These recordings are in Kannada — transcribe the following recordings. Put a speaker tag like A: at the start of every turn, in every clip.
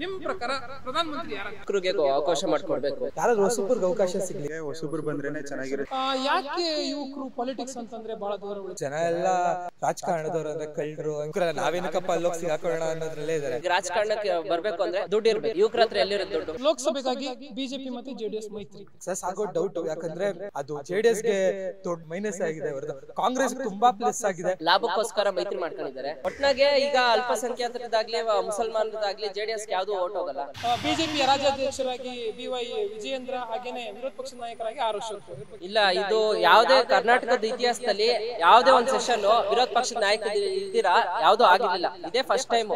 A: ನಿಮ್ಮ ಪ್ರಕಾರ ಪ್ರಧಾನಮಂತ್ರಿ
B: ಯುವಕರಿಗೆ ಅವಕಾಶ ಮಾಡಿಕೊಡ್ಬೇಕು.
C: ಯಾರಾದ್ರೂ ಹೊಸಬ್ರಿಗೆ ಅವಕಾಶ ಸಿಗ್ಲಿ,
D: ಹೊಸಬ್ರು ಬಂದ್ರೇನೆ ಚೆನ್ನಾಗಿರುತ್ತೆ.
A: ಯಾಕೆ ಯುವಕರು ಪಾಲಿಟಿಕ್ಸ್ ಅಂತಂದ್ರೆ ಬಹಳ ದೂರ
C: ಜನ ಎಲ್ಲ ರಾಜಕಾರಣದವ್ರು ಅಂದ್ರೆ ಕಳ್ಳರು ನಾವೇನಕ್ಕಪ್ಪ ಅಲ್ಲೋಗಿ ಸಿಗಾಕೊಳ್ಳೋಣ ಅನ್ನೋದ್ರಲ್ಲೇ ಇದಾರೆ.
B: ರಾಜಕಾರಣಕ್ಕೆ ಬರ್ಬೇಕು ಅಂದ್ರೆ ದುಡ್ಡು ಇರ್ಬೇಕು. ಯುವಕರ ಹತ್ರ ಎಲ್ಲಿರುತ್ತೆ ದುಡ್ಡು?
A: ಲೋಕಸಭೆಗಾಗಿ ಬಿಜೆಪಿ ಮತ್ತೆ ಜೆಡಿಎಸ್ ಮೈತ್ರಿ
C: ಸಕ್ಸಸ್ ಆಗೋ ಡೌಟ್, ಯಾಕಂದ್ರೆ ಅದು ಜೆಡಿಎಸ್ ಗೆ ದೊಡ್ಡ ಮೈನಸ್ ಆಗಿದೆ, ಕಾಂಗ್ರೆಸ್ ತುಂಬಾ ಪ್ಲಸ್ ಆಗಿದೆ.
B: ಲಾಭಕ್ಕೋಸ್ಕರ ಮೈತ್ರಿ ಮಾಡ್ಕೊಂಡಿದ್ದಾರೆ. ಒಟ್ನಾಗೆ ಈಗ ಅಲ್ಪಸಂಖ್ಯಾತರದಾಗ್ಲಿ ಮುಸಲ್ಮಾನರದಾಗ್ಲಿ ಜೆಡಿಎಸ್ ಯಾವ್ದು ಓಟ್ ಹೋಗಲ್ಲ.
A: ಬಿಜೆಪಿಯ ರಾಜ್ಯಾಧ್ಯಕ್ಷರಾಗಿ BY ವಿಜಯೇಂದ್ರ ಹಾಗೇನೆ ವಿರೋಧ ಪಕ್ಷದ ನಾಯಕರಾಗಿ 6 ವರ್ಷ.
B: ಇಲ್ಲ, ಇದು ಯಾವುದೇ ಕರ್ನಾಟಕದ ಇತಿಹಾಸದಲ್ಲಿ ಯಾವುದೇ ಒಂದು ಸೆಷನ್ ವಿರೋಧ ಪಕ್ಷದ ನಾಯಕ ಇದ್ದೀರಾ ಯಾವ್ದು ಆಗಿರ್ಲಿಲ್ಲ. ಇದೇ ಫಸ್ಟ್ ಟೈಮ್.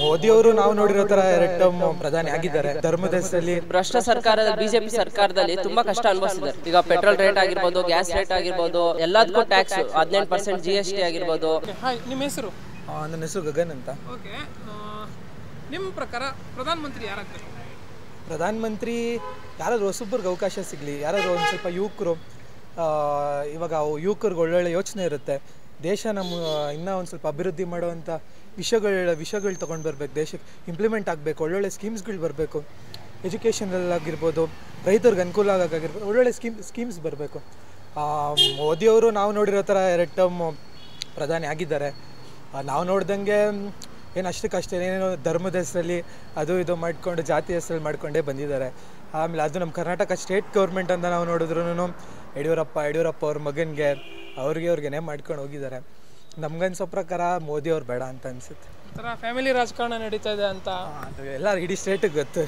C: ಮೋದಿ ಅವರು ನಾವು ನೋಡಿರೋ ತರ 2 ಟರ್ಮ್ ಪ್ರಧಾನಿ ಆಗಿದ್ದಾರೆ. ಧರ್ಮದ ಹೆಸರಲ್ಲಿ
B: ಭ್ರಷ್ಟ ಸರ್ಕಾರದ ಬಿಜೆಪಿ ಸರ್ಕಾರದಲ್ಲಿ ತುಂಬಾ ಕಷ್ಟ ಅನುಭವಿಸಿದ್ದಾರೆ. ಈಗ ಪೆಟ್ರೋಲ್ ರೇಟ್ ಆಗಿರ್ಬೋದು, ಗ್ಯಾಸ್ ರೇಟ್ ಆಗಿರ್ಬೋದು, ಎಲ್ಲದಕ್ಕೂ ಟ್ಯಾಕ್ಸ್ 18% GST ಆಗಿರ್ಬೋದು.
A: ನಿಮ್ಮ ಹೆಸರು?
C: ನನ್ನ ಹೆಸರು ಗಗನ್ ಅಂತ.
A: ಓಕೆ, ನಿಮ್ಮ ಪ್ರಕಾರ ಪ್ರಧಾನಮಂತ್ರಿ ಯಾರಾಗ್ಬೇಕು?
C: ಪ್ರಧಾನಮಂತ್ರಿ ಯಾರಾದ್ರೂ ಹೊಸಬ್ರಿಗೆ ಅವಕಾಶ ಸಿಗಲಿ, ಯಾರಾದ್ರೂ ಒಂದು ಸ್ವಲ್ಪ ಯುವಕರು, ಇವಾಗ ಯುವಕರಿಗೆ ಒಳ್ಳೊಳ್ಳೆ ಯೋಚನೆ ಇರುತ್ತೆ. ದೇಶ ಇನ್ನೂ ಒಂದು ಸ್ವಲ್ಪ ಅಭಿವೃದ್ಧಿ ಮಾಡುವಂಥ ವಿಷಯಗಳು ತೊಗೊಂಡು ಬರಬೇಕು, ದೇಶಕ್ಕೆ ಇಂಪ್ಲಿಮೆಂಟ್ ಆಗಬೇಕು, ಒಳ್ಳೊಳ್ಳೆ ಸ್ಕೀಮ್ಸ್ಗಳು ಬರಬೇಕು. ಎಜುಕೇಷನಲ್ಲಾಗಿರ್ಬೋದು, ರೈತರಿಗೆ ಅನುಕೂಲ ಆಗೋಕ್ಕಾಗಿರ್ಬೋದು, ಒಳ್ಳೊಳ್ಳೆ ಸ್ಕೀಮ್ಸ್ ಬರಬೇಕು. ಮೋದಿಯವರು ನಾವು ನೋಡಿರೋ ಥರ 2 ಟರ್ಮ್ ಪ್ರಧಾನಿ ಆಗಿದ್ದಾರೆ. ನಾವು ನೋಡ್ದಂಗೆ ಏನು ಅಷ್ಟಕ್ಕಷ್ಟೇ ಏನೇನೋ ಧರ್ಮದ ಹೆಸರಲ್ಲಿ ಅದು ಇದು ಮಾಡ್ಕೊಂಡು, ಜಾತಿ ಹೆಸರಲ್ಲಿ ಮಾಡ್ಕೊಂಡೇ ಬಂದಿದ್ದಾರೆ. ಆಮೇಲೆ ಅದು ನಮ್ಮ ಕರ್ನಾಟಕ ಸ್ಟೇಟ್ ಗೌರ್ಮೆಂಟ್ ಅಂತ ನಾವು ನೋಡಿದ್ರೂ ಯಡಿಯೂರಪ್ಪ ಅವ್ರ ಮಗನಿಗೆ ಅವ್ರಿಗೇನೆ ಮಾಡ್ಕೊಂಡು ಹೋಗಿದ್ದಾರೆ. ನಮ್ಗನ್ಸೋ ಪ್ರಕಾರ ಮೋದಿ ಅವ್ರು ಬೇಡ ಅಂತ ಅನ್ಸುತ್ತೆ.
A: ಫ್ಯಾಮಿಲಿ ರಾಜಕಾರಣ ನಡೀತಾ ಇದೆ ಅಂತ
C: ಅದು ಎಲ್ಲ ಇಡೀ ಸ್ಟೇಟಿಗೆ ಗೊತ್ತು.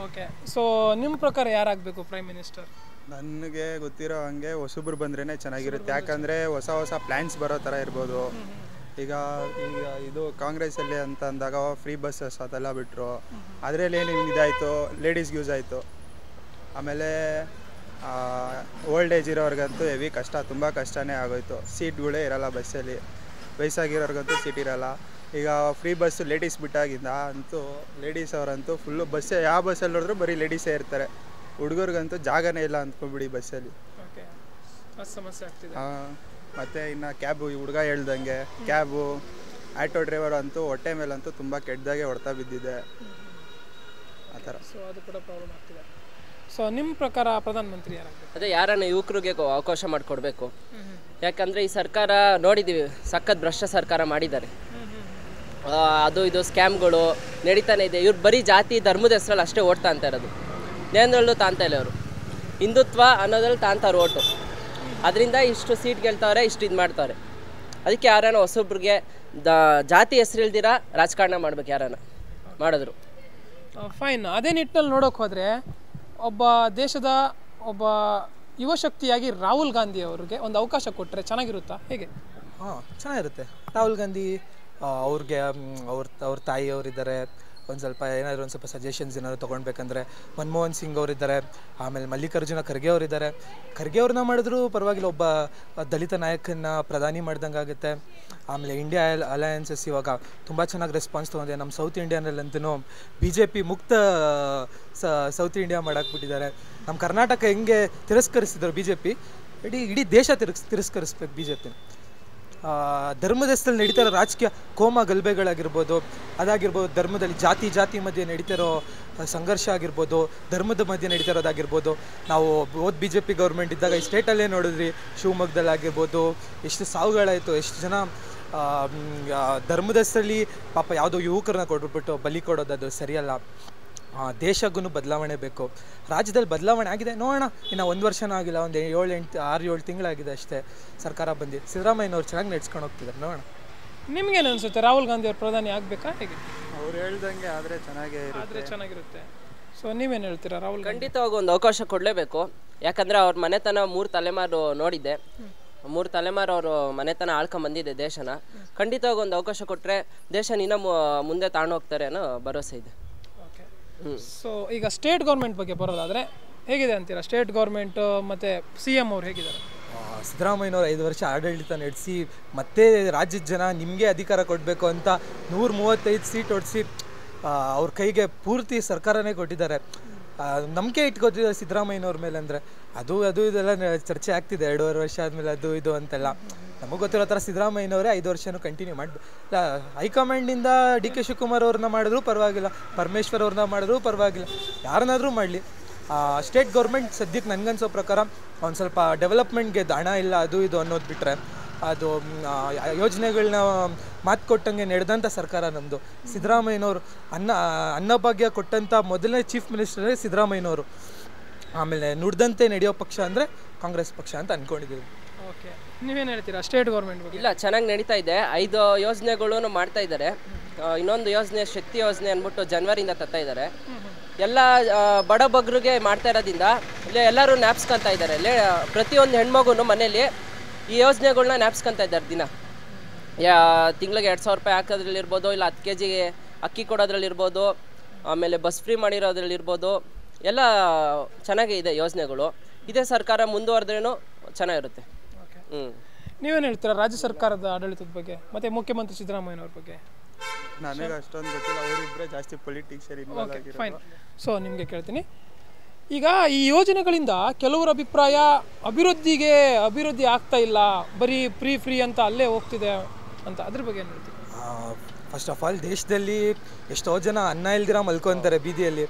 A: ಓಕೆ, ಸೊ ನಿಮ್ಮ ಪ್ರಕಾರ ಯಾರಾಗಬೇಕು ಪ್ರೈಮ್ ಮಿನಿಸ್ಟರ್?
D: ನನಗೆ ಗೊತ್ತಿರೋ ಹಂಗೆ ಹೊಸಬ್ರು ಬಂದ್ರೇನೆ ಚೆನ್ನಾಗಿರುತ್ತೆ. ಯಾಕಂದರೆ ಹೊಸ ಪ್ಲ್ಯಾನ್ಸ್ ಬರೋ ಥರ ಇರ್ಬೋದು. ಈಗ ಇದು ಕಾಂಗ್ರೆಸ್ಸಲ್ಲಿ ಅಂತ ಅಂದಾಗ ಫ್ರೀ ಬಸ್ಸಸ್ ಅದೆಲ್ಲ ಬಿಟ್ಟರು. ಅದರಲ್ಲಿ ಏನು ಇದಾಯಿತು, ಲೇಡೀಸ್ಗೆ ಯೂಸ್ ಆಯಿತು. ಆಮೇಲೆ ಓಲ್ಡ್ ಏಜ್ ಇರೋರ್ಗಂತೂ ಹೆವಿ ಕಷ್ಟ, ತುಂಬ ಕಷ್ಟನೇ ಆಗೋಯ್ತು. ಸೀಟ್ಗಳೇ ಇರೋಲ್ಲ ಬಸ್ಸಲ್ಲಿ, ವಯಸ್ಸಾಗಿರೋರ್ಗಂತೂ ಸೀಟ್ ಇರೋಲ್ಲ. ಈಗ ಫ್ರೀ ಬಸ್ಸು ಲೇಡೀಸ್ ಬಿಟ್ಟಾಗಿಂದ ಅಂತೂ ಲೇಡೀಸ್ ಅವರಂತೂ ಫುಲ್ಲು ಬಸ್ಸೇ, ಯಾವ ಬಸ್ಸಲ್ಲಿ ನೋಡಿದ್ರು ಬರೀ ಲೇಡೀಸೇ ಇರ್ತಾರೆ. ಹುಡುಗರಿಗಂತೂ ಜಾಗನೇ ಇಲ್ಲ ಅಂದ್ಕೊಂಡ್ಬಿಡಿ ಬಸ್ಸಲ್ಲಿ.
A: ಸಮಸ್ಯೆ ಆಗ್ತಿದೆ.
D: ಮತ್ತು ಇನ್ನು ಕ್ಯಾಬು, ಈ ಹುಡುಗ ಹೇಳ್ದಂಗೆ ಕ್ಯಾಬು, ಆಟೋ ಡ್ರೈವರ್ ಅಂತೂ ಹೊಟ್ಟೆ ಮೇಲಂತೂ ತುಂಬ ಕೆಟ್ಟದಾಗೆ ಹೊಡ್ತಾ ಬಿದ್ದಿದೆ ಆ ಥರ.
A: ಸೊ ಅದು ಕೂಡ ಪ್ರಾಬ್ಲಮ್ ಆಗ್ತಿದೆ. ಸೊ ನಿಮ್ಮ ಪ್ರಕಾರ ಪ್ರಧಾನಮಂತ್ರಿ ಯಾರಾಗಬೇಕು?
B: ಅದೇ ಯಾರನ್ನ ಯುವಕರಿಗೆ ಅವಕಾಶ ಮಾಡಿಕೊಡ್ಬೇಕು. ಯಾಕಂದರೆ ಈ ಸರ್ಕಾರ ನೋಡಿದ್ದೀವಿ, ಸಖತ್ ಭ್ರಷ್ಟ ಸರ್ಕಾರ ಮಾಡಿದ್ದಾರೆ. ಅದು ಇದು ಸ್ಕ್ಯಾಮ್ಗಳು ನಡೀತಾನೆ ಇದೆ. ಇವ್ರು ಬರೀ ಜಾತಿ ಧರ್ಮದ ಹೆಸರಲ್ಲಿ ಅಷ್ಟೇ ಓಟ್ ತಾಂತ ಇರೋದು, ನೇಂದ್ರಲ್ಲೂ ತಾಂತ ಇಲ್ಲ. ಅವರು ಹಿಂದುತ್ವ ಅನ್ನೋದ್ರಲ್ಲಿ ತಾಂತಾರೆ ಓಟು. ಅದರಿಂದ ಇಷ್ಟು ಸೀಟ್ ಗೆಲ್ತವ್ರೆ, ಇಷ್ಟು ಇದು ಮಾಡ್ತಾರೆ. ಅದಕ್ಕೆ ಯಾರನ್ನ ಹೊಸೊಬ್ರಿಗೆ ಜಾತಿ ಹೆಸರಿಲ್ದಿರ ರಾಜಕಾರಣ ಮಾಡ್ಬೇಕು, ಯಾರನ್ನ ಮಾಡಿದ್ರು
A: ಫೈನ್. ಅದೇ ನಿಟ್ಟಿನಲ್ಲಿ ನೋಡೋಕೆ ಹೋದರೆ ಒಬ್ಬ ದೇಶದ ಒಬ್ಬ ಯುವಶಕ್ತಿಯಾಗಿ ರಾಹುಲ್ ಗಾಂಧಿ ಅವ್ರಿಗೆ ಒಂದು ಅವಕಾಶ ಕೊಟ್ಟರೆ ಚೆನ್ನಾಗಿರುತ್ತಾ? ಹೇಗೆ?
C: ಚೆನ್ನಾಗಿರುತ್ತೆ. ರಾಹುಲ್ ಗಾಂಧಿ ಅವ್ರಿಗೆ ಅವ್ರ ತಾಯಿಯವರಿದ್ದಾರೆ. ಒಂದು ಸ್ವಲ್ಪ ಸಜೆಷನ್ಸ್ ಏನಾದ್ರು ತೊಗೊಳ್ಬೇಕಂದ್ರೆ ಮನಮೋಹನ್ ಸಿಂಗ್ ಅವರಿದ್ದಾರೆ. ಆಮೇಲೆ ಮಲ್ಲಿಕಾರ್ಜುನ ಖರ್ಗೆ ಅವರಿದ್ದಾರೆ. ಖರ್ಗೆ ಅವ್ರನ್ನ ಮಾಡಿದ್ರು ಪರವಾಗಿಲ್ಲ, ಒಬ್ಬ ದಲಿತ ನಾಯಕನ ಪ್ರಧಾನಿ ಮಾಡ್ದಂಗೆ ಆಗುತ್ತೆ. ಆಮೇಲೆ ಇಂಡಿಯಾ ಅಲಯನ್ಸಸ್ ಇವಾಗ ತುಂಬ ಚೆನ್ನಾಗಿ ರೆಸ್ಪಾನ್ಸ್ ತೊಗೊಂಡಿದೆ. ನಮ್ಮ ಸೌತ್ ಇಂಡಿಯಾನಲ್ಲಂತೂ BJP ಮುಕ್ತ ಸೌತ್ ಇಂಡಿಯಾ ಮಾಡಾಕ್ಬಿಟ್ಟಿದ್ದಾರೆ. ನಮ್ಮ ಕರ್ನಾಟಕ ಹೆಂಗೆ ತಿರಸ್ಕರಿಸಿದ್ರು BJP, ಇಡೀ ದೇಶ ತಿರಸ್ಕರಿಸ್ಬೇಕು BJP. ಧರ್ಮದ ಹೆಸರಲ್ಲಿ ನಡೀತಿರೋ ರಾಜಕೀಯ ಕೋಮ ಗಲಭೆಗಳಾಗಿರ್ಬೋದು, ಅದಾಗಿರ್ಬೋದು, ಧರ್ಮದಲ್ಲಿ ಜಾತಿ ಮಧ್ಯೆ ನಡೀತಿರೋ ಸಂಘರ್ಷ ಆಗಿರ್ಬೋದು, ಧರ್ಮದ ಮಧ್ಯೆ ನಡೀತಿರೋದಾಗಿರ್ಬೋದು. ನಾವು BJP ಗೌರ್ಮೆಂಟ್ ಇದ್ದಾಗ ಈ ಸ್ಟೇಟಲ್ಲೇ ನೋಡಿದ್ರಿ, ಶಿವಮೊಗ್ಗದಲ್ಲಾಗಿರ್ಬೋದು ಎಷ್ಟು ಸಾವುಗಳಾಯಿತು, ಎಷ್ಟು ಜನ ಧರ್ಮದ ಹೆಸರಲ್ಲಿ ಪಾಪ ಯಾವುದೋ ಯುವಕರನ್ನ ಕೊಟ್ಬಿಟ್ಟು ಬಲಿ ಕೊಡೋದು, ಅದು ಸರಿಯಲ್ಲ. ದೇಶಕ್ಕೂ ಬದಲಾವಣೆ ಬೇಕು. ರಾಜ್ಯದಲ್ಲಿ ಬದಲಾವಣೆ ಆಗಿದೆ, ನೋಡೋಣ. ಇನ್ನು 1 ವರ್ಷನೂ ಆಗಿಲ್ಲ, ಒಂದು 6-7 ತಿಂಗಳಾಗಿದೆ ಅಷ್ಟೇ ಸರ್ಕಾರ ಬಂದು. ಸಿದ್ದರಾಮಯ್ಯನವ್ರು ಚೆನ್ನಾಗಿ ನಡೆಸ್ಕೊಂಡು ಹೋಗ್ತಿದ್ದಾರೆ, ನೋಡೋಣ.
A: ನಿಮ್ಗೇನು ಅನಿಸುತ್ತೆ, ರಾಹುಲ್ ಗಾಂಧಿ ಅವ್ರು ಪ್ರಧಾನಿ ಆಗಬೇಕಾ? ಹೇಗೆ?
D: ಅವ್ರು ಹೇಳ್ದಂಗೆ ಆದರೆ
A: ಚೆನ್ನಾಗಿರುತ್ತೆ. ಸೊ ನೀವೇನು ಹೇಳ್ತೀರಾ? ರಾಹುಲ್
B: ಖಂಡಿತವಾಗಿ ಒಂದು ಅವಕಾಶ ಕೊಡಲೇಬೇಕು. ಯಾಕಂದರೆ ಅವ್ರ ಮನೆತನ 3 ತಲೆಮಾರು ನೋಡಿದ್ದೆ. 3 ತಲೆಮಾರು ಅವರು ಮನೆತನ ಆಳ್ಕೊಂಬಂದಿದೆ ದೇಶನ. ಖಂಡಿತವಾಗಿ ಒಂದು ಅವಕಾಶ ಕೊಟ್ಟರೆ ದೇಶನ ಇನ್ನೂ ಮುಂದೆ ತಗೊಂಡು ಹೋಗ್ತಾರೆ ಅನ್ನೋ ಭರವಸೆ ಇದೆ.
A: ಸೊ ಈಗ ಸ್ಟೇಟ್ ಗೌರ್ಮೆಂಟ್ ಬಗ್ಗೆ ಬರೋದಾದರೆ ಹೇಗಿದೆ ಅಂತೀರಾ? ಸ್ಟೇಟ್ ಗೌರ್ಮೆಂಟ್ ಮತ್ತು CM ಅವ್ರು ಹೇಗಿದ್ದಾರೆ?
C: ಸಿದ್ದರಾಮಯ್ಯನವ್ರು 5 ವರ್ಷ ಆಡಳಿತ ನಡೆಸಿ ಮತ್ತೆ ರಾಜ್ಯದ ಜನ ನಿಮಗೆ ಅಧಿಕಾರ ಕೊಡಬೇಕು ಅಂತ 135 ಸೀಟ್ ಹೊಡಿಸಿ ಅವ್ರ ಕೈಗೆ ಪೂರ್ತಿ ಸರ್ಕಾರನೇ ಕೊಟ್ಟಿದ್ದಾರೆ. ನಂಬಿಕೆ ಇಟ್ಕೋತಿದ್ದಾರೆ ಸಿದ್ದರಾಮಯ್ಯನವ್ರ ಮೇಲೆ. ಅಂದರೆ ಅದು ಇದೆಲ್ಲ ಚರ್ಚೆ ಆಗ್ತಿದೆ 2.5 ವರ್ಷ ಆದಮೇಲೆ ಅದು ಇದು ಅಂತೆಲ್ಲ. ನಮಗೆ ಗೊತ್ತಿರೋ ಥರ ಸಿದ್ದರಾಮಯ್ಯನವರೇ 5 ವರ್ಷನೂ ಕಂಟಿನ್ಯೂ ಮಾಡಿ ಹೈಕಮಾಂಡಿಂದ ಡಿ ಕೆ ಶಿವಕುಮಾರ್ ಅವ್ರನ್ನ ಮಾಡಿದ್ರು ಪರವಾಗಿಲ್ಲ, ಪರಮೇಶ್ವರ್ ಅವ್ರನ್ನ ಮಾಡಿದ್ರು ಪರವಾಗಿಲ್ಲ, ಯಾರನ್ನಾದರೂ ಮಾಡಲಿ. ಸ್ಟೇಟ್ ಗೌರ್ಮೆಂಟ್ ಸದ್ಯಕ್ಕೆ ನನಗನ್ಸೋ ಪ್ರಕಾರ ಒಂದು ಸ್ವಲ್ಪ ಡೆವಲಪ್ಮೆಂಟ್ಗೆ ಹಣ ಇಲ್ಲ ಅದು ಇದು ಅನ್ನೋದು ಬಿಟ್ಟರೆ ಅದು ಯೋಜನೆಗಳನ್ನ ಮಾತು ಕೊಟ್ಟಂಗೆ ನಡೆದಂಥ ಸರ್ಕಾರ ನಮ್ಮದು. ಸಿದ್ದರಾಮಯ್ಯನವರು ಅನ್ನಭಾಗ್ಯ ಕೊಟ್ಟಂಥ ಮೊದಲನೇ ಚೀಫ್ ಮಿನಿಸ್ಟರೇ ಸಿದ್ದರಾಮಯ್ಯನವರು. ಆಮೇಲೆ ನುಡ್ದಂತೆ ನಡೆಯೋ ಪಕ್ಷ ಅಂದರೆ ಕಾಂಗ್ರೆಸ್ ಪಕ್ಷ ಅಂತ ಅಂದ್ಕೊಂಡಿದ್ದೀವಿ.
A: ಓಕೆ, ನೀವೇನು ಹೇಳ್ತೀರಾ ಸ್ಟೇಟ್ ಗೌರ್ಮೆಂಟ್ ಬಗ್ಗೆ?
B: ಇಲ್ಲ, ಚೆನ್ನಾಗಿ ನಡೀತಾ ಇದೆ. 5 ಯೋಜನೆಗಳು ಮಾಡ್ತಾ ಇದ್ದಾರೆ. ಇನ್ನೊಂದು ಯೋಜನೆ ಶಕ್ತಿ ಯೋಜನೆ ಅಂದ್ಬಿಟ್ಟು ಜನವರಿಯಿಂದ ತರ್ತಾ ಇದ್ದಾರೆ. ಎಲ್ಲ ಬಡ ಬಗ್ಗರಿಗೆ ಮಾಡ್ತಾ ಇರೋದ್ರಿಂದ ಎಲ್ಲರೂ ನ್ಯಾಪ್ಸ್ಕೊಂತ ಇದ್ದಾರೆ. ಪ್ರತಿಯೊಂದು ಹೆಣ್ಮಗುನು ಮನೇಲಿ ಈ ಯೋಜನೆಗಳನ್ನ ನ್ಯಾಪ್ಸ್ಕೊಂತ ಇದ್ದಾರೆ. ದಿನ ತಿಂಗಳಿಗೆ 2,000 ರೂಪಾಯಿ ಹಾಕೋದ್ರಲ್ಲಿರ್ಬೋದು, ಇಲ್ಲ 10 kg ಅಕ್ಕಿ ಕೊಡೋದ್ರಲ್ಲಿರ್ಬೋದು, ಆಮೇಲೆ ಬಸ್ ಫ್ರೀ ಮಾಡಿರೋದ್ರಲ್ಲಿರ್ಬೋದು, ಎಲ್ಲ ಚೆನ್ನಾಗೇ ಇದೆ ಯೋಜನೆಗಳು. ಇದೇ ಸರ್ಕಾರ ಮುಂದುವರೆದ್ರೇನು ಚೆನ್ನಾಗಿರುತ್ತೆ.
A: ನೀವೇನು ಹೇಳ್ತೀರಾ ರಾಜ್ಯ ಸರ್ಕಾರದ ಆಡಳಿತದ ಬಗ್ಗೆ ಮತ್ತು ಮುಖ್ಯಮಂತ್ರಿ ಸಿದ್ದರಾಮಯ್ಯನವ್ರ ಬಗ್ಗೆ?
D: ನನಗೆ ಅಷ್ಟೊಂದು ಗೊತ್ತಿಲ್ಲ, ಅವರಿಬ್ಬರೇ ಜಾಸ್ತಿ ಪೊಲಿಟಿಕ್ಸಲ್ಲಿ ಇನ್ವಾಲ್ವ್ ಆಗಿರೋದು.
A: ಫೈನ್. ಸೊ ನಿಮಗೆ ಕೇಳ್ತೀನಿ, ಈಗ ಈ ಯೋಜನೆಗಳಿಂದ ಕೆಲವರ ಅಭಿಪ್ರಾಯ ಅಭಿವೃದ್ಧಿ ಆಗ್ತಾ ಇಲ್ಲ, ಬರೀ ಫ್ರೀ ಅಂತ ಅಲ್ಲೇ ಹೋಗ್ತಿದೆ ಅಂತ, ಅದ್ರ ಬಗ್ಗೆ ಏನು ಹೇಳ್ತೀವಿ?
C: ಫಸ್ಟ್ ಆಫ್ ಆಲ್ ದೇಶದಲ್ಲಿ ಎಷ್ಟೋ ಜನ ಅನ್ನ ಇಲ್ದಿರ ಮಲ್ಕೊತಾರೆ ಬೀದಿಯಲ್ಲಿ.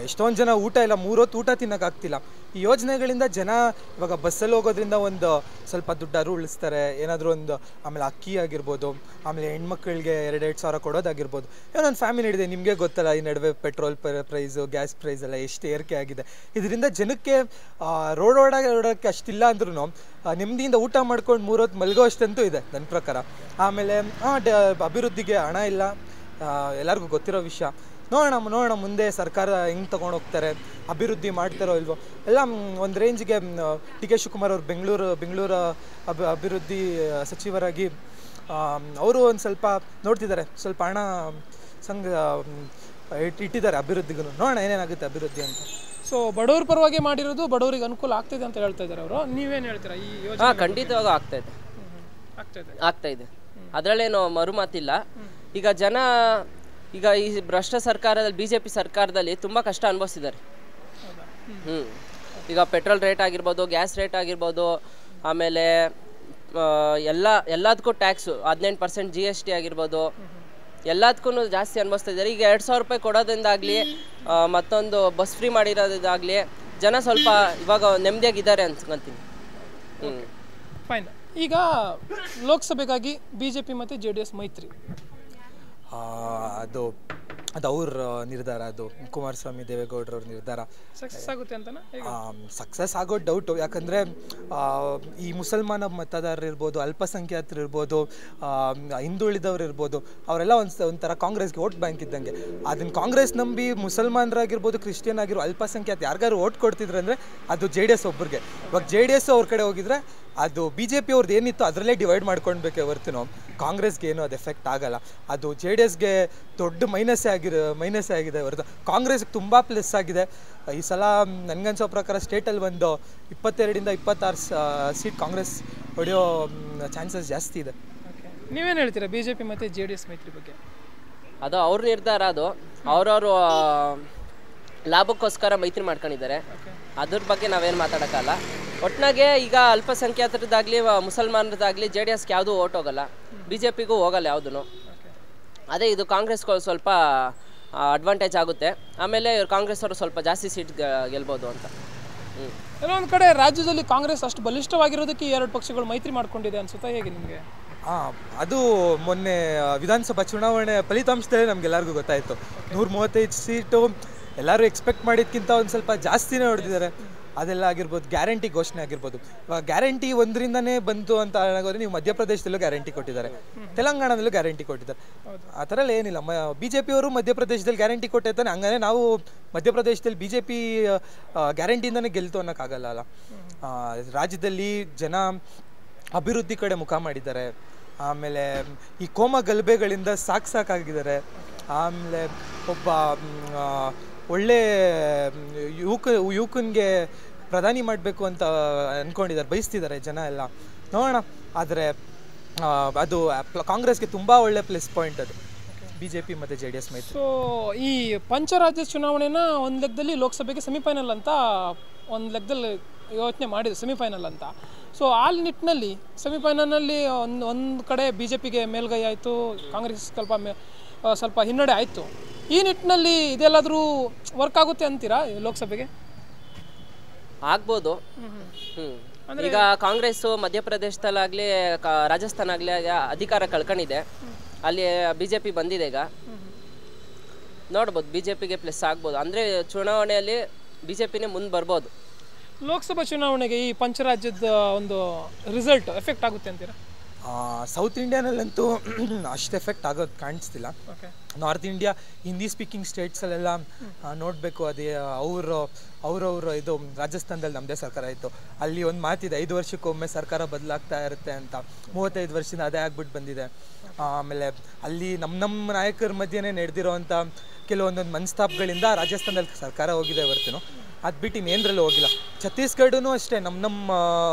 C: ಎಷ್ಟೊಂದು ಜನ ಊಟ ಇಲ್ಲ, 3 ಹೊತ್ತು ಊಟ ತಿನ್ನೋಕ್ಕಾಗ್ತಿಲ್ಲ. ಈ ಯೋಜನೆಗಳಿಂದ ಜನ ಇವಾಗ ಬಸ್ಸಲ್ಲಿ ಹೋಗೋದ್ರಿಂದ ಒಂದು ಸ್ವಲ್ಪ ದುಡ್ಡಾರು ಉಳಿಸ್ತಾರೆ, ಏನಾದರೂ ಒಂದು. ಆಮೇಲೆ ಅಕ್ಕಿ ಆಗಿರ್ಬೋದು, ಆಮೇಲೆ ಹೆಣ್ಮಕ್ಳಿಗೆ 2,000 ಸಾವಿರ ಕೊಡೋದಾಗಿರ್ಬೋದು. ಏನೊಂದು ಫ್ಯಾಮಿಲಿ ಇದೆ, ನಿಮಗೆ ಗೊತ್ತಲ್ಲ ಈ ನಡುವೆ ಪೆಟ್ರೋಲ್ ಪ್ರೈಸು, ಗ್ಯಾಸ್ ಪ್ರೈಸ್ ಎಲ್ಲ ಎಷ್ಟು ಏರಿಕೆ ಆಗಿದೆ. ಇದರಿಂದ ಜನಕ್ಕೆ ಓಡೋಕ್ಕೆ ಅಷ್ಟಿಲ್ಲ ಅಂದ್ರೂ ನೆಮ್ಮದಿಯಿಂದ ಊಟ ಮಾಡ್ಕೊಂಡು 3 ಹೊತ್ತು ಮಲಗೋ ಅಷ್ಟಂತೂ ಇದೆ ನನ್ನ ಪ್ರಕಾರ. ಆಮೇಲೆ ಅಭಿವೃದ್ಧಿಗೆ ಹಣ ಇಲ್ಲ, ಎಲ್ಲರಿಗೂ ಗೊತ್ತಿರೋ ವಿಷಯ. ನೋಡೋಣ ಮುಂದೆ ಸರ್ಕಾರ ಹೆಂಗೆ ತೊಗೊಂಡು ಹೋಗ್ತಾರೆ, ಅಭಿವೃದ್ಧಿ ಮಾಡ್ತಾರೋ ಇಲ್ವೋ ಎಲ್ಲ. ಒಂದು ರೇಂಜ್ಗೆ ಡಿ ಕೆ ಶಿವಕುಮಾರ್ ಅವರು ಬೆಂಗಳೂರು ಅಭಿವೃದ್ಧಿ ಸಚಿವರಾಗಿ ಅವರು ಒಂದು ಸ್ವಲ್ಪ ನೋಡ್ತಿದ್ದಾರೆ, ಸ್ವಲ್ಪ ಹಣ ಇಟ್ಟಿದ್ದಾರೆ ಅಭಿವೃದ್ಧಿಗೂ. ನೋಡೋಣ ಏನೇನಾಗುತ್ತೆ ಅಭಿವೃದ್ಧಿ ಅಂತ.
A: ಸೊ ಬಡವ್ರ ಪರವಾಗಿ ಮಾಡಿರೋದು ಬಡವರಿಗೆ ಅನುಕೂಲ ಆಗ್ತಿದೆ ಅಂತ ಹೇಳ್ತಾ ಇದ್ದಾರೆ ಅವರು. ನೀವೇನು ಹೇಳ್ತೀರಾ ಈ ಯೋಜನೆ?
B: ಖಂಡಿತವಾಗ ಆಗ್ತಾ ಇದೆ. ಅದರಲ್ಲೇನು ಮರುಮಾತಿಲ್ಲ. ಈಗ ಈ ಭ್ರಷ್ಟ ಸರ್ಕಾರದಲ್ಲಿ BJP ಸರ್ಕಾರದಲ್ಲಿ ತುಂಬ ಕಷ್ಟ ಅನುಭವಿಸಿದ್ದಾರೆ. ಈಗ ಪೆಟ್ರೋಲ್ ರೇಟ್ ಆಗಿರ್ಬೋದು, ಗ್ಯಾಸ್ ರೇಟ್ ಆಗಿರ್ಬೋದು, ಆಮೇಲೆ ಎಲ್ಲದಕ್ಕೂ ಟ್ಯಾಕ್ಸು 18% GST ಆಗಿರ್ಬೋದು, ಎಲ್ಲದಕ್ಕೂ ಜಾಸ್ತಿ ಅನುಭವಿಸ್ತಾ ಇದ್ದಾರೆ. ಈಗ 2,000 ರೂಪಾಯಿ ಕೊಡೋದ್ರಿಂದಾಗಲಿ, ಮತ್ತೊಂದು ಬಸ್ ಫ್ರೀ ಮಾಡಿರೋದಾಗಲಿ ಜನ ಸ್ವಲ್ಪ ಇವಾಗ ನೆಮ್ಮದಿಯಾಗಿದ್ದಾರೆ ಅನ್ಸ್ಕೊಂತೀನಿ.
A: ಫೈನ್. ಈಗ ಲೋಕಸಭೆಗಾಗಿ BJP ಮತ್ತು JDS ಮೈತ್ರಿ,
C: ಅದು ಅವ್ರ ನಿರ್ಧಾರ, ಅದು ಕುಮಾರಸ್ವಾಮಿ ದೇವೇಗೌಡರವ್ರ ನಿರ್ಧಾರ.
A: ಸಕ್ಸಸ್ ಆಗುತ್ತೆ ಅಂತ
C: ಸಕ್ಸಸ್ ಆಗೋ ಡೌಟು. ಯಾಕಂದರೆ ಈ ಮುಸಲ್ಮಾನ ಮತದಾರರು ಇರ್ಬೋದು, ಅಲ್ಪಸಂಖ್ಯಾತರು ಇರ್ಬೋದು, ಹಿಂದುಳಿದವ್ರು ಇರ್ಬೋದು, ಅವರೆಲ್ಲ ಒಂಥರ ಕಾಂಗ್ರೆಸ್ಗೆ ವೋಟ್ ಬ್ಯಾಂಕ್ ಇದ್ದಂಗೆ. ಅದನ್ನು ಕಾಂಗ್ರೆಸ್ ನಂಬಿ ಮುಸಲ್ಮಾನರಾಗಿರ್ಬೋದು, ಕ್ರಿಶ್ಚಿಯನ್ ಆಗಿರೋ ಅಲ್ಪಸಂಖ್ಯಾತ ಯಾರಿಗಾರು ವೋಟ್ ಕೊಡ್ತಿದ್ರು ಅಂದರೆ ಅದು JDS ಒಬ್ಬರಿಗೆ. ಇವಾಗ JDS ಅವ್ರ ಕಡೆ ಹೋಗಿದ್ರೆ ಅದು BJP ಅವ್ರದ್ದು ಏನಿತ್ತು ಅದರಲ್ಲೇ ಡಿವೈಡ್ ಮಾಡ್ಕೊಳ್ಬೇಕೆ ಹೊರ್ತು ಕಾಂಗ್ರೆಸ್ಗೆ ಏನೂ ಅದು ಎಫೆಕ್ಟ್ ಆಗಲ್ಲ. ಅದು JDSಗೆ ದೊಡ್ಡ ಮೈನಸ್ಸೇ ಆಗಿದೆ ಹೊರತು ಕಾಂಗ್ರೆಸ್ಗೆ ತುಂಬ ಪ್ಲಸ್ ಆಗಿದೆ. ಈ ಸಲ ನನಗನ್ಸೋ ಪ್ರಕಾರ ಸ್ಟೇಟಲ್ಲಿ ಒಂದು 22 - 26 ಸೀಟ್ ಕಾಂಗ್ರೆಸ್ ಹೊಡೆಯೋ ಚಾನ್ಸಸ್ ಜಾಸ್ತಿ ಇದೆ.
A: ನೀವೇನು ಹೇಳ್ತೀರಾ BJP ಮತ್ತು JDS ಮೈತ್ರಿ ಬಗ್ಗೆ?
B: ಅದು ಅವ್ರ ನಿರ್ಧಾರ. ಅದು ಅವ್ರವರು ಲಾಭಕ್ಕೋಸ್ಕರ ಮೈತ್ರಿ ಮಾಡ್ಕೊಂಡಿದ್ದಾರೆ. ಅದ್ರ ಬಗ್ಗೆ ನಾವೇನು ಮಾತಾಡೋಕ್ಕಲ್ಲ. ಒಟ್ಟಿನಾಗೆ ಈಗ ಅಲ್ಪಸಂಖ್ಯಾತರದ್ದಾಗಲಿ ಮುಸಲ್ಮಾನರದ್ದಾಗಲಿ JDSಗೆ ಯಾವುದೂ ಓಟ್ ಹೋಗಲ್ಲ, BJPಗೂ ಹೋಗಲ್ಲ ಯಾವುದೂ. ಅದೇ ಇದು ಕಾಂಗ್ರೆಸ್ಗೆ ಸ್ವಲ್ಪ ಅಡ್ವಾಂಟೇಜ್ ಆಗುತ್ತೆ. ಆಮೇಲೆ ಕಾಂಗ್ರೆಸ್ ಅವರು ಸ್ವಲ್ಪ ಜಾಸ್ತಿ ಸೀಟ್ ಗೆಲ್ಬೋದು ಅಂತ.
A: ಕೆಲವೊಂದು ಕಡೆ ರಾಜ್ಯದಲ್ಲಿ ಕಾಂಗ್ರೆಸ್ ಅಷ್ಟು ಬಲಿಷ್ಠವಾಗಿರೋದಕ್ಕೆ 2 ಪಕ್ಷಗಳು ಮೈತ್ರಿ ಮಾಡ್ಕೊಂಡಿದೆ ಅನ್ಸುತ್ತಾ, ಹೇಗೆ ನಿಮಗೆ?
C: ಅದು ಮೊನ್ನೆ ವಿಧಾನಸಭಾ ಚುನಾವಣೆ ಫಲಿತಾಂಶದಲ್ಲೇ ನಮಗೆಲ್ಲರಿಗೂ ಗೊತ್ತಾಯಿತು. 135 ಸೀಟು ಎಲ್ಲರೂ ಎಕ್ಸ್ಪೆಕ್ಟ್ ಮಾಡಿದ್ಕಿಂತ ಒಂದು ಸ್ವಲ್ಪ ಜಾಸ್ತಿನೇ ಹೊಡೆದಿದ್ದಾರೆ. ಅದೆಲ್ಲ ಆಗಿರ್ಬೋದು, ಗ್ಯಾರಂಟಿ ಘೋಷಣೆ ಆಗಿರ್ಬೋದು. ಇವಾಗ ಗ್ಯಾರಂಟಿ 1ರಿಂದನೇ ಬಂತು ಅಂತ ಆಗೋದ್ರೆ ನೀವು ಮಧ್ಯಪ್ರದೇಶದಲ್ಲೂ ಗ್ಯಾರಂಟಿ ಕೊಟ್ಟಿದ್ದಾರೆ, ತೆಲಂಗಾಣದಲ್ಲೂ ಗ್ಯಾರಂಟಿ ಕೊಟ್ಟಿದ್ದಾರೆ. ಆ ಥರ ಎಲ್ಲ ಏನಿಲ್ಲ. BJP ಅವರು ಮಧ್ಯಪ್ರದೇಶದಲ್ಲಿ ಗ್ಯಾರಂಟಿ ಕೊಟ್ಟಿರ್ತಾನೆ, ಹಂಗಾರೆ ನಾವು ಮಧ್ಯಪ್ರದೇಶದಲ್ಲಿ BJP ಗ್ಯಾರಂಟಿಯಿಂದನೇ ಗೆಲ್ತು ಅನ್ನೋಕ್ಕಾಗಲ್ಲ ಅಲ್ಲ. ರಾಜ್ಯದಲ್ಲಿ ಜನ ಅಭಿವೃದ್ಧಿ ಕಡೆ ಮುಖ ಮಾಡಿದ್ದಾರೆ. ಆಮೇಲೆ ಈ ಕೋಮ ಗಲಭೆಗಳಿಂದ ಸಾಕಾಗಿದ್ದಾರೆ. ಆಮೇಲೆ ಒಬ್ಬ ಒಳ್ಳೆ ಯುವಕನಿಗೆ ಪ್ರಧಾನಿ ಮಾಡಬೇಕು ಅಂತ ಅಂದ್ಕೊಂಡಿದ್ದಾರೆ, ಬಯಸ್ತಿದ್ದಾರೆ ಜನ ಎಲ್ಲ. ನೋಡೋಣ. ಆದರೆ ಅದು ಕಾಂಗ್ರೆಸ್ಗೆ ತುಂಬ ಒಳ್ಳೆ ಪ್ಲಸ್ ಪಾಯಿಂಟ್ ಅದು BJP ಮತ್ತು JDS ಮೈತ್ರಿ.
A: ಸೊ ಈ ಪಂಚರಾಜ್ಯ ಚುನಾವಣೆನ ಒಂದು ಲೆಕ್ಕದಲ್ಲಿ ಲೋಕಸಭೆಗೆ ಸೆಮಿಫೈನಲ್ ಅಂತ ಒಂದು ಲೆಕ್ಕದಲ್ಲಿ ಯೋಚನೆ ಮಾಡಿದೆ ಸೆಮಿಫೈನಲ್ ಅಂತ. ಸೊ ಆ ನಿಟ್ಟಿನಲ್ಲಿ ಸೆಮಿಫೈನಲ್ನಲ್ಲಿ ಒಂದು ಕಡೆ ಬಿ ಜೆ ಪಿಗೆ ಮೇಲ್ಗೈ ಆಯಿತು, ಕಾಂಗ್ರೆಸ್ ಸ್ವಲ್ಪ ಹಿನ್ನಡೆ ಆಯಿತು. ಈ ನಿಟ್ಟಿನಲ್ಲಿ ಇದೆಲ್ಲಾದರೂ ವರ್ಕ್ ಆಗುತ್ತೆ ಅಂತೀರಾ ಲೋಕಸಭೆಗೆ?
B: ಆಗ್ಬೋದು. ಈಗ ಕಾಂಗ್ರೆಸ್ಸು ಮಧ್ಯಪ್ರದೇಶದಲ್ಲಾಗಲಿ ರಾಜಸ್ಥಾನ ಆಗಲಿ ಅಧಿಕಾರ ಕಳ್ಕೊಂಡಿದೆ, ಅಲ್ಲಿ ಬಿ ಜೆ ಪಿ ಬಂದಿದೆ. ಈಗ ನೋಡ್ಬೋದು ಬಿ ಜೆ ಪಿಗೆ ಪ್ಲಸ್ ಆಗ್ಬೋದು, ಅಂದರೆ ಚುನಾವಣೆಯಲ್ಲಿ ಬಿ ಜೆ ಪಿನೇ ಮುಂದೆ ಬರ್ಬೋದು.
A: ಲೋಕಸಭಾ ಚುನಾವಣೆಗೆ ಈ ಪಂಚರಾಜ್ಯದ ಒಂದು ರಿಸಲ್ಟ್ ಎಫೆಕ್ಟ್ ಆಗುತ್ತೆ ಅಂತೀರಾ?
C: ಸೌತ್ ಇಂಡಿಯಾನಲ್ಲಂತೂ ಅಷ್ಟು ಎಫೆಕ್ಟ್ ಆಗೋದು ಕಾಣಿಸ್ತಿಲ್ಲ. ನಾರ್ತ್ ಇಂಡಿಯಾ ಹಿಂದಿ ಸ್ಪೀಕಿಂಗ್ ಸ್ಟೇಟ್ಸಲ್ಲೆಲ್ಲ ನೋಡಬೇಕು, ಅದೇ ಅವ್ರವ್ರ ಇದು ರಾಜಸ್ಥಾನದಲ್ಲಿ ನಮ್ಮದೇ ಸರ್ಕಾರ ಇತ್ತು, ಅಲ್ಲಿ ಒಂದು ಮಾತಿದೆ 5 ವರ್ಷಕ್ಕೊಮ್ಮೆ ಸರ್ಕಾರ ಬದಲಾಗ್ತಾ ಇರುತ್ತೆ ಅಂತ. 35 ವರ್ಷದಿಂದ ಅದೇ ಆಗ್ಬಿಟ್ಟು ಬಂದಿದೆ. ಆಮೇಲೆ ಅಲ್ಲಿ ನಮ್ಮ ನಾಯಕರ ಮಧ್ಯೆನೇ ನಡೆದಿರೋವಂಥ ಕೆಲವೊಂದೊಂದು ಮನಸ್ತಾಪಗಳಿಂದ ರಾಜಸ್ಥಾನದಲ್ಲಿ ಸರ್ಕಾರ ಹೋಗಿದೆ ಹೊರತು ಅದು ಬಿಟ್ಟು ಇನ್ನೇನರಲ್ಲೂ ಹೋಗಿಲ್ಲ. ಛತ್ತೀಸ್ಗಢೂ ಅಷ್ಟೇ ನಮ್ಮ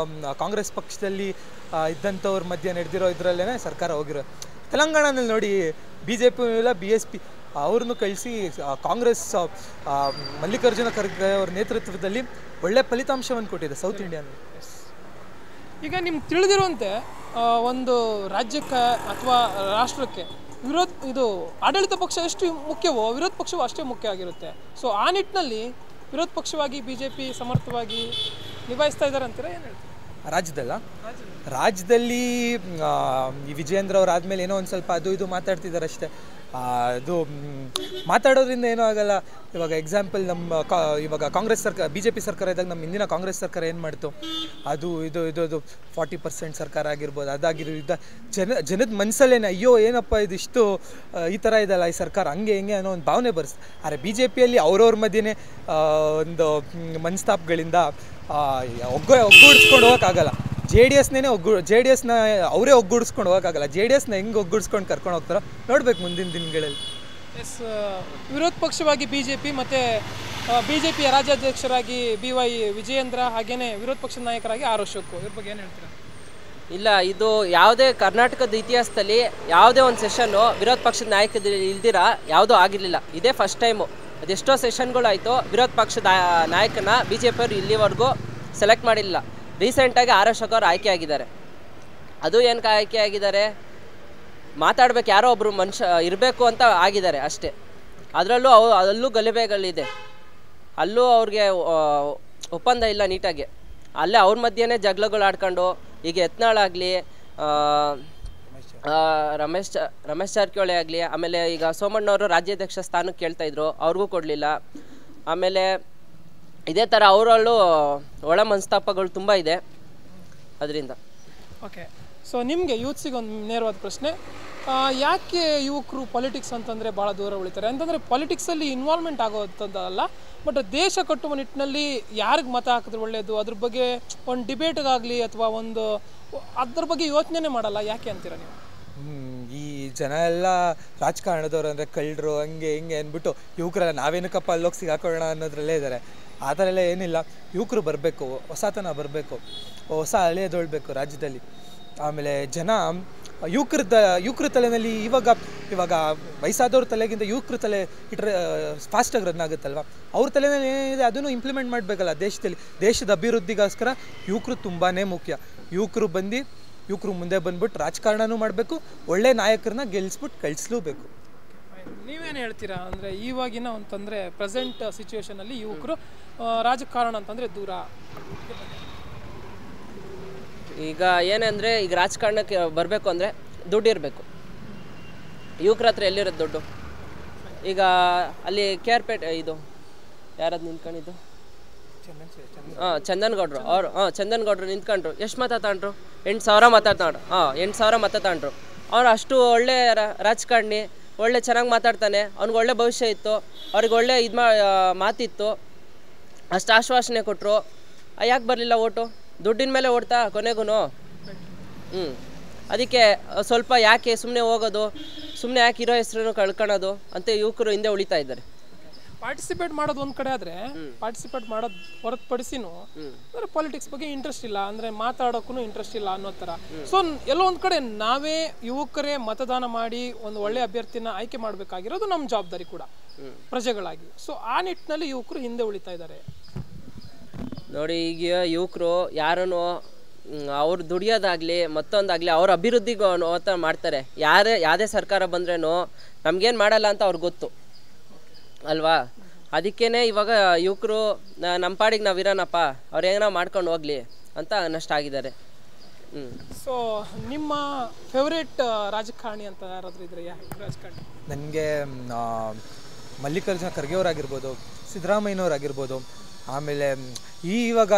C: ಕಾಂಗ್ರೆಸ್ ಪಕ್ಷದಲ್ಲಿ ಇದ್ದಂಥವ್ರ ಮಧ್ಯೆ ನಡೆದಿರೋ ಇದರಲ್ಲೇ ಸರ್ಕಾರ ಹೋಗಿರೋ. ತೆಲಂಗಾಣದಲ್ಲಿ ನೋಡಿ ಬಿ ಜೆ ಪಿ ಇಲ್ಲ BSP ಅವ್ರನ್ನೂ ಕಳಿಸಿ ಕಾಂಗ್ರೆಸ್ ಮಲ್ಲಿಕಾರ್ಜುನ ಖರ್ಗೆ ಅವ್ರ ನೇತೃತ್ವದಲ್ಲಿ ಒಳ್ಳೆ ಫಲಿತಾಂಶವನ್ನು ಕೊಟ್ಟಿದೆ ಸೌತ್ ಇಂಡಿಯಾನಲ್ಲಿ.
A: ಈಗ ನಿಮ್ಗೆ ತಿಳಿದಿರುವಂತೆ ಒಂದು ರಾಜ್ಯಕ್ಕೆ ಅಥವಾ ರಾಷ್ಟ್ರಕ್ಕೆ ಇದು ಆಡಳಿತ ಪಕ್ಷ ಎಷ್ಟು ಮುಖ್ಯವೋ ವಿರೋಧ ಪಕ್ಷವೂ ಅಷ್ಟೇ ಮುಖ್ಯ ಆಗಿರುತ್ತೆ. ಸೊ ಆ ನಿಟ್ಟಿನಲ್ಲಿ ವಿರೋಧ ಪಕ್ಷವಾಗಿ BJP ಸಮರ್ಥವಾಗಿ ನಿಭಾಯಿಸ್ತಾ ಇದ್ದಾರೆ ಅಂತೀರಾ? ಏನು ಹೇಳ್ತೀರಾ?
C: ರಾಜ್ಯದಲ್ಲಿ ಈ ವಿಜಯೇಂದ್ರ ಅವ್ರು ಆದಮೇಲೆ ಏನೋ ಒಂದು ಸ್ವಲ್ಪ ಅದು ಇದು ಮಾತಾಡ್ತಿದ್ದಾರೆ ಅಷ್ಟೇ. ಅದು ಮಾತಾಡೋದ್ರಿಂದ ಏನೂ ಆಗಲ್ಲ. ಇವಾಗ ಎಕ್ಸಾಂಪಲ್ ಇವಾಗ ಕಾಂಗ್ರೆಸ್ ಸರ್ಕಾರ BJP ಸರ್ಕಾರ ಇದ್ದಾಗ ನಮ್ಮ ಹಿಂದಿನ ಕಾಂಗ್ರೆಸ್ ಸರ್ಕಾರ ಏನು ಮಾಡ್ತು, ಅದು ಇದು 40% ಸರ್ಕಾರ ಆಗಿರ್ಬೋದು, ಅದಾಗಿರೋ ಜನದ ಮನಸ್ಸಲ್ಲೇನೆ ಅಯ್ಯೋ ಏನಪ್ಪ ಇದಿಷ್ಟು ಈ ಥರ ಇದಲ್ಲ ಈ ಸರ್ಕಾರ ಹಂಗೆ ಹಿಂಗೆ ಅನ್ನೋ ಒಂದು ಭಾವನೆ ಬರೆಸ್ತು. ಆದರೆ BJPಯಲ್ಲಿ ಅವ್ರವ್ರ ಮಧ್ಯೆ ಒಂದು ಮನಸ್ತಾಪಗಳಿಂದ ಒಗ್ಗೂಡಿಸ್ಕೊಂಡು ಹೋಗೋಕ್ಕಾಗಲ್ಲ. JDSನ ಅವರೇ ಒಗ್ಗೂಡಿಸ್ಕೊಂಡು ಹೋಗೋಕ್ಕಾಗಲ್ಲ. JDSನ ಹೆಂಗೆ ಒಗ್ಗೂಡಿಸ್ಕೊಂಡು ಕರ್ಕೊಂಡು ಹೋಗ್ತಾರೋ ನೋಡ್ಬೇಕು ಮುಂದಿನ ದಿನಗಳಲ್ಲಿ.
A: ವಿರೋಧ ಪಕ್ಷವಾಗಿ BJP ಮತ್ತು BJPಯ ರಾಜ್ಯಾಧ್ಯಕ್ಷರಾಗಿ BY ವಿಜಯೇಂದ್ರ, ಹಾಗೇನೆ ವಿರೋಧ ಪಕ್ಷದ ನಾಯಕರಾಗಿ ಆರ್ ಅಶೋಕ್, ಇದ್ರ ಬಗ್ಗೆ ಏನು ಹೇಳ್ತೀರಾ?
B: ಇಲ್ಲ, ಇದು ಯಾವುದೇ ಕರ್ನಾಟಕದ ಇತಿಹಾಸದಲ್ಲಿ ಯಾವುದೇ ಒಂದು ಸೆಷನ್ನು ವಿರೋಧ ಪಕ್ಷದ ನಾಯಕರು ಇಲ್ದಿರ ಯಾವುದೂ ಆಗಿರಲಿಲ್ಲ. ಇದೇ ಫಸ್ಟ್ ಟೈಮು. ಅದೆಷ್ಟೋ ಸೆಷನ್ಗಳಾಯಿತು, ವಿರೋಧ ಪಕ್ಷದ ನಾಯಕನ BJP ಅವರು ಇಲ್ಲಿವರೆಗೂ ಸೆಲೆಕ್ಟ್ ಮಾಡಿಲ್ಲ. ರೀಸೆಂಟಾಗಿ ಆರ್ ಅಶೋಕ್ ಅವರು ಆಯ್ಕೆ ಆಗಿದ್ದಾರೆ. ಅದು ಏನಕ್ಕೆ ಆಯ್ಕೆ ಆಗಿದ್ದಾರೆ, ಮಾತಾಡ್ಬೇಕು ಯಾರೋ ಒಬ್ಬರು ಮನುಷ್ಯ ಇರಬೇಕು ಅಂತ ಆಗಿದ್ದಾರೆ ಅಷ್ಟೇ. ಅಲ್ಲೂ ಗಲಭೆಗಳಿದೆ, ಅಲ್ಲೂ ಅವ್ರಿಗೆ ಒಪ್ಪಂದ ಇಲ್ಲ ನೀಟಾಗಿ. ಅಲ್ಲೇ ಅವ್ರ ಮಧ್ಯೆನೇ ಜಗಳಗಳು ಆಡ್ಕೊಂಡು, ಈಗ ಯತ್ನಾಳಾಗಲಿ ರಮೇಶ್ ಜಾರಕಿಹೊಳಿ ಆಗಲಿ, ಆಮೇಲೆ ಈಗ ಸೋಮಣ್ಣವರು ರಾಜ್ಯಾಧ್ಯಕ್ಷ ಸ್ಥಾನಕ್ಕೆ ಕೇಳ್ತಾಯಿದ್ರು, ಅವ್ರಿಗೂ ಕೊಡಲಿಲ್ಲ. ಆಮೇಲೆ ಇದೇ ಥರ ಅವರಲ್ಲೂ ಒಳ ಮನಸ್ತಾಪಗಳು ತುಂಬ ಇದೆ ಅದರಿಂದ.
A: ಓಕೆ, ಸೊ ನಿಮಗೆ ಯೂತ್ಸಿಗೆ ಒಂದು ನೇರವಾದ ಪ್ರಶ್ನೆ, ಯಾಕೆ ಯುವಕರು ಪಾಲಿಟಿಕ್ಸ್ ಅಂತಂದರೆ ಭಾಳ ದೂರ ಉಳಿತಾರೆ ಅಂತಂದರೆ ಪಾಲಿಟಿಕ್ಸಲ್ಲಿ ಇನ್ವಾಲ್ವ್ಮೆಂಟ್ ಆಗೋದಂಥದ್ದಲ್ಲ, ಬಟ್ ದೇಶ ಕಟ್ಟುವ ನಿಟ್ಟಿನಲ್ಲಿ ಯಾರಿಗೆ ಮತ ಹಾಕಿದ್ರೆ ಒಳ್ಳೆಯದು ಅದ್ರ ಬಗ್ಗೆ ಒಂದು ಡಿಬೇಟ್ಗಾಗಲಿ ಅಥವಾ ಒಂದು ಅದ್ರ ಬಗ್ಗೆ ಯೋಚನೆ ಮಾಡಲ್ಲ, ಯಾಕೆ ಅಂತೀರ ನೀವು?
C: ಈ ಜನ ಎಲ್ಲ ರಾಜಕಾರಣದವ್ರು ಅಂದರೆ ಕಳ್ಳರು ಹಂಗೆ ಹಿಂಗೆ ಅಂದ್ಬಿಟ್ಟು ಯುವಕರೆಲ್ಲ ನಾವೇನಕ್ಕಪ್ಪ ಅಲ್ಲೋಗಿ ಸಿಗಾಕೊಳ್ಳೋಣ ಅನ್ನೋದ್ರಲ್ಲೇ ಇದ್ದಾರೆ. ಆ ಥರ ಎಲ್ಲ ಏನಿಲ್ಲ. ಯುವಕರು ಬರಬೇಕು, ಹೊಸತನ ಬರಬೇಕು, ಹೊಸ ಹಳೆಯದೊಳ್ಬೇಕು ರಾಜ್ಯದಲ್ಲಿ. ಆಮೇಲೆ ಜನ ಯುವಕರ ತಲೆಯಲ್ಲಿ ಇವಾಗ ವಯಸ್ಸಾದವ್ರ ತಲೆಗಿಂತ ಯುವಕರ ತಲೆ ಇಟ್ಟರೆ ಫಾಸ್ಟಾಗಿ ರನ್ ಆಗುತ್ತಲ್ವ. ಅವ್ರ ತಲೆಯಲ್ಲಿ ಏನಿದೆ ಅದನ್ನು ಇಂಪ್ಲಿಮೆಂಟ್ ಮಾಡಬೇಕಲ್ಲ ದೇಶದಲ್ಲಿ. ದೇಶದ ಅಭಿವೃದ್ಧಿಗೋಸ್ಕರ ಯುವಕರು ತುಂಬಾ ಮುಖ್ಯ. ಯುವಕರು ಮುಂದೆ ಬಂದ್ಬಿಟ್ಟು ರಾಜಕಾರಣನೂ ಮಾಡಬೇಕು, ಒಳ್ಳೆ ನಾಯಕರನ್ನ ಗೆಲ್ಲಿಸ್ಬಿಟ್ಟು ಕಳಿಸ್ಲೂಬೇಕು.
A: ನೀವೇನು ಹೇಳ್ತೀರಾ ಅಂದರೆ ಇವಾಗಿನ ಅಂತಂದರೆ ಪ್ರೆಸೆಂಟ್ ಸಿಚುವೇಶನಲ್ಲಿ ಯುವಕರು ರಾಜಕಾರಣ ಅಂತಂದರೆ ದೂರ?
B: ಈಗ ಏನಂದರೆ ಈಗ ರಾಜಕಾರಣಕ್ಕೆ ಬರಬೇಕು ಅಂದರೆ ದುಡ್ಡು ಇರಬೇಕು. ಯುವಕರ ಹತ್ರ ಎಲ್ಲಿರೋದು ದುಡ್ಡು? ಈಗ ಅಲ್ಲಿ KR ಪೇಟೆ ಇದು ಯಾರದು ನಿಂತ್ಕೊಂಡಿದ್ದು, ಚಂದನ್ಗೌಡರು ಅವರು ಚಂದನ್ಗೌಡರು ನಿಂತ್ಕೊಂಡ್ರು. ಎಷ್ಟು ಮತ ತಗೊಂಡ್ರು? 8,000 ಮತ ತಗೊಂಡ್ರು. 8,000 ಮತ ತಗೊಂಡ್ರು. ಅವ್ರು ಅಷ್ಟು ಒಳ್ಳೆ ರಾಜಕಾರಣಿ, ಒಳ್ಳೆ ಚೆನ್ನಾಗಿ ಮಾತಾಡ್ತಾನೆ, ಅವ್ನಿಗೆ ಒಳ್ಳೆ ಭವಿಷ್ಯ ಇತ್ತು, ಅವ್ರಿಗೆ ಒಳ್ಳೆ ಮಾತಿತ್ತು, ಅಷ್ಟು ಆಶ್ವಾಸನೆ ಕೊಟ್ಟರು. ಯಾಕೆ ಬರಲಿಲ್ಲ ಓಟು? ದುಡ್ಡಿನ ಮೇಲೆ ಓಡ್ತಾ ಕೊನೆಗೂ. ಅದಕ್ಕೆ ಸ್ವಲ್ಪ ಯಾಕೆ ಸುಮ್ಮನೆ ಹೋಗೋದು, ಸುಮ್ಮನೆ ಯಾಕೆ ಇರೋ ಹೆಸರನ್ನು ಕಳ್ಕೊಳ್ಳೋದು ಅಂತ ಯುವಕರು ಹಿಂದೆ ಉಳಿತಾ ಇದ್ದಾರೆ.
A: ಪಾರ್ಟಿಸಿಪೇಟ್ ಮಾಡೋದು ಒಂದು ಕಡೆ ಆದರೆ ಪಾರ್ಟಿಸಿಪೇಟ್ ಮಾಡೋದು ಹೊರತುಪಡಿಸಿನೂ ಅಂದರೆ ಪಾಲಿಟಿಕ್ಸ್ ಬಗ್ಗೆ ಇಂಟ್ರೆಸ್ಟ್ ಇಲ್ಲ, ಅಂದರೆ ಮಾತಾಡೋಕ್ಕೂ ಇಂಟ್ರೆಸ್ಟ್ ಇಲ್ಲ ಅನ್ನೋ ಥರ. ಸೊ ಎಲ್ಲೋ ಒಂದು ಕಡೆ ನಾವೇ ಯುವಕರೇ ಮತದಾನ ಮಾಡಿ ಒಂದು ಒಳ್ಳೆ ಅಭ್ಯರ್ಥಿನ ಆಯ್ಕೆ ಮಾಡಬೇಕಾಗಿರೋದು ನಮ್ಮ ಜವಾಬ್ದಾರಿ ಕೂಡ ಪ್ರಜೆಗಳಾಗಿ. ಸೊ ಆ ನಿಟ್ಟಿನಲ್ಲಿ ಯುವಕರು ಹಿಂದೆ ಉಳಿತಾ ಇದ್ದಾರೆ.
B: ನೋಡಿ ಈಗ ಯುವಕರು ಯಾರನ್ನು ಅವ್ರು ದುಡಿಯೋದಾಗಲಿ ಮತ್ತೊಂದಾಗಲಿ ಅವ್ರ ಅಭಿವೃದ್ಧಿಗೆ ಮಾಡ್ತಾರೆ. ಯಾವುದೇ ಸರ್ಕಾರ ಬಂದ್ರೂ ನಮಗೇನು ಮಾಡಲ್ಲ ಅಂತ ಅವ್ರಿಗೆ ಗೊತ್ತು ಅಲ್ವಾ. ಅದಕ್ಕೇ ಇವಾಗ ಯುವಕರು ನಮ್ಮ ಪಾಡಿಗೆ ನಾವು ಇರೋಣಪ್ಪ, ಅವ್ರು ಏನೋ ಮಾಡ್ಕೊಂಡು ಹೋಗಲಿ ಅಂತ ನಷ್ಟ ಆಗಿದ್ದಾರೆ.
A: ಸೊ ನಿಮ್ಮ ಫೇವ್ರೇಟ್ ರಾಜಕಾರಣಿ ಅಂತ ಯಾರಾದರೂ ಇದ್ರೆ ರಾಜಕಾರಣಿ?
C: ನನಗೆ ಮಲ್ಲಿಕಾರ್ಜುನ ಖರ್ಗೆ ಅವರಾಗಿರ್ಬೋದು, ಸಿದ್ದರಾಮಯ್ಯನವರಾಗಿರ್ಬೋದು, ಆಮೇಲೆ ಇವಾಗ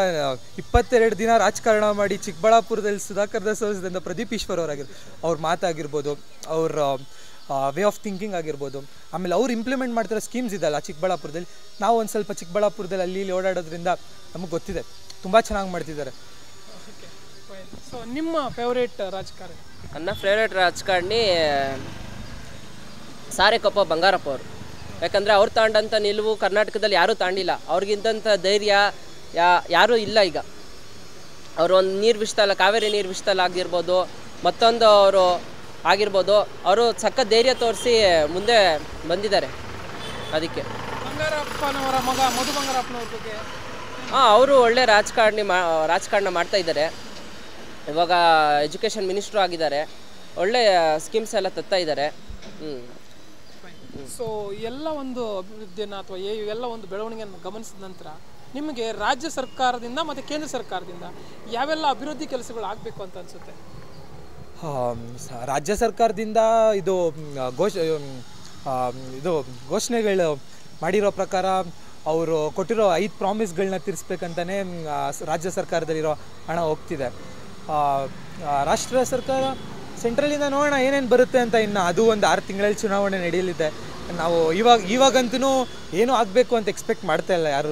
C: 22 ದಿನ ರಾಜಕಾರಣ ಮಾಡಿ ಚಿಕ್ಕಬಳ್ಳಾಪುರದಲ್ಲಿ ಸುಧಾಕರ್ ದಾಸ್ ಸೋಲಿಸಿದಂಥ ಪ್ರದೀಪ್ ಈಶ್ವರ್ ಅವರಾಗಿರ್ಬೋದು, ಅವ್ರ ಮಾತಾಗಿರ್ಬೋದು, ಅವ್ರ ವೇ ಆಫ್ ಥಿಂಕಿಂಗ್ ಆಗಿರ್ಬೋದು, ಆಮೇಲೆ ಅವ್ರು ಇಂಪ್ಲಿಮೆಂಟ್ ಮಾಡ್ತಿರೋ ಸ್ಕೀಮ್ಸ್ ಇದಲ್ಲ ಚಿಕ್ಕಬಳ್ಳಾಪುರದಲ್ಲಿ, ನಾವು ಒಂದು ಸ್ವಲ್ಪ ಚಿಕ್ಕಬಳ್ಳಾಪುರದಲ್ಲಿ ಅಲ್ಲಿ ಇಲ್ಲಿ ಓಡಾಡೋದ್ರಿಂದ ನಮಗೆ ಗೊತ್ತಿದೆ, ತುಂಬ ಚೆನ್ನಾಗಿ ಮಾಡ್ತಿದ್ದಾರೆ.
A: ಸೊ ನಿಮ್ಮ ಫೇವ್ರೇಟ್ ರಾಜಕಾರಣಿ?
B: ನನ್ನ ಫೇವ್ರೇಟ್ ರಾಜಕಾರಣಿ ಸಾರೆಕೊಪ್ಪ ಬಂಗಾರಪ್ಪ ಅವರು. ಯಾಕಂದರೆ ಅವ್ರು ತಾಂಡಂಥ ನಿಲುವು ಕರ್ನಾಟಕದಲ್ಲಿ ಯಾರೂ ತಾಂಡಿಲ್ಲ. ಅವ್ರಿಗಿಂತ ಧೈರ್ಯ ಯಾರೂ ಇಲ್ಲ. ಈಗ ಅವರು ಒಂದು ನೀರು ವಿಷಯದಲ್ಲ, ಕಾವೇರಿ ನೀರು ವಿಷಯದಲ್ಲಿ ಆಗಿರ್ಬೋದು, ಮತ್ತೊಂದು ಅವರು ಆಗಿರ್ಬೋದು, ಅವರು ಸಖತ್ ಧೈರ್ಯ ತೋರಿಸಿ ಮುಂದೆ ಬಂದಿದ್ದಾರೆ. ಅದಕ್ಕೆ
A: ಬಂಗಾರಪ್ಪನವರ ಮಗ ಮಧು ಬಂಗಾರಪ್ಪನವ್ರ ಬಗ್ಗೆ
B: ಅವರು ಒಳ್ಳೆ ರಾಜಕಾರಣ ಮಾಡ್ತಾ ಇದ್ದಾರೆ. ಇವಾಗ ಎಜುಕೇಷನ್ ಮಿನಿಸ್ಟ್ರು ಆಗಿದ್ದಾರೆ. ಒಳ್ಳೆ ಸ್ಕೀಮ್ಸ್ ಎಲ್ಲ ತರ್ತಾ ಇದ್ದಾರೆ.
A: ಸೊ ಎಲ್ಲ ಒಂದು ಅಭಿವೃದ್ಧಿಯನ್ನು ಅಥವಾ ಎಲ್ಲ ಒಂದು ಬೆಳವಣಿಗೆಯನ್ನು ಗಮನಿಸಿದ ನಂತರ ನಿಮಗೆ ರಾಜ್ಯ ಸರ್ಕಾರದಿಂದ ಮತ್ತು ಕೇಂದ್ರ ಸರ್ಕಾರದಿಂದ ಯಾವೆಲ್ಲ ಅಭಿವೃದ್ಧಿ ಕೆಲಸಗಳು ಆಗಬೇಕು ಅಂತ ಅನಿಸುತ್ತೆ?
C: ರಾಜ್ಯ ಸರ್ಕಾರದಿಂದ ಇದು ಘೋಷಣೆಗಳು ಮಾಡಿರೋ ಪ್ರಕಾರ ಅವರು ಕೊಟ್ಟಿರೋ 5 ಪ್ರಾಮಿಸ್ಗಳನ್ನ ತೀರಿಸ್ಬೇಕಂತಲೇ ರಾಜ್ಯ ಸರ್ಕಾರದಲ್ಲಿರೋ ಹಣ ಹೋಗ್ತಿದೆ. ರಾಷ್ಟ್ರ ಸರ್ಕಾರ ಸೆಂಟ್ರಲಿಂದ ನೋಡೋಣ ಏನೇನು ಬರುತ್ತೆ ಅಂತ. ಇನ್ನು ಅದು ಒಂದು 6 ತಿಂಗಳಲ್ಲಿ ಚುನಾವಣೆ ನಡೆಯಲಿದೆ. ನಾವು ಇವಾಗಂತೂ ಏನೂ ಆಗಬೇಕು ಅಂತ ಎಕ್ಸ್ಪೆಕ್ಟ್ ಮಾಡ್ತಾ ಇಲ್ಲ ಯಾರು.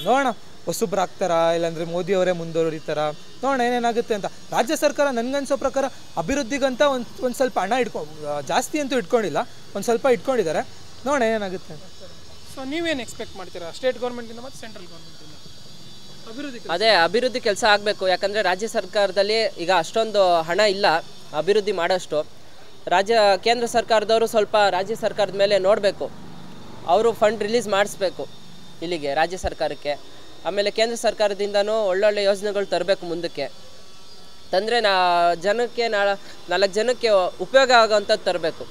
C: ನೋಡೋಣ ಹೊಸಬ್ರು ಆಗ್ತಾರಾ, ಇಲ್ಲಾಂದರೆ ಮೋದಿಯವರೇ ಮುಂದುವರಿತಾರ, ನೋಡೋಣ ಏನೇನಾಗುತ್ತೆ ಅಂತ. ರಾಜ್ಯ ಸರ್ಕಾರ ನನಗನ್ಸೋ ಪ್ರಕಾರ ಅಭಿವೃದ್ಧಿಗಂತ ಒಂದು ಸ್ವಲ್ಪ ಹಣ ಜಾಸ್ತಿ ಅಂತೂ ಇಟ್ಕೊಂಡಿಲ್ಲ, ಒಂದು ಸ್ವಲ್ಪ ಇಟ್ಕೊಂಡಿದ್ದಾರೆ. ನೋಡೋಣ ಏನೇನಾಗುತ್ತೆ ಅಂತ.
A: ಸೊ ನೀವೇನು ಎಕ್ಸ್ಪೆಕ್ಟ್ ಮಾಡ್ತೀರಾ ಸ್ಟೇಟ್ ಗೌರ್ಮೆಂಟಿಂದ ಮತ್ತು ಸೆಂಟ್ರಲ್ ಗೌರ್ಮೆಂಟಿಂದ
B: ಅಭಿವೃದ್ಧಿ ಕೆಲಸ ಆಗಬೇಕು. ಯಾಕಂದರೆ ರಾಜ್ಯ ಸರ್ಕಾರದಲ್ಲಿ ಈಗ ಅಷ್ಟೊಂದು ಹಣ ಇಲ್ಲ ಅಭಿವೃದ್ಧಿ ಮಾಡೋಷ್ಟು. ಕೇಂದ್ರ ಸರ್ಕಾರದವರು ಸ್ವಲ್ಪ ರಾಜ್ಯ ಸರ್ಕಾರದ ಮೇಲೆ ನೋಡಬೇಕು. ಅವರು ಫಂಡ್ ರಿಲೀಸ್ ಮಾಡಿಸ್ಬೇಕು ಇಲ್ಲಿಗೆ ರಾಜ್ಯ ಸರ್ಕಾರಕ್ಕೆ. ಆಮೇಲೆ ಕೇಂದ್ರ ಸರ್ಕಾರದಿಂದನೂ ಒಳ್ಳೊಳ್ಳೆ ಯೋಜನೆಗಳು ತರಬೇಕು ಮುಂದಕ್ಕೆ. ತಂದರೆ ಜನಕ್ಕೆ 4 ಜನಕ್ಕೆ ಉಪಯೋಗ ಆಗೋವಂಥದ್ದು ತರಬೇಕು.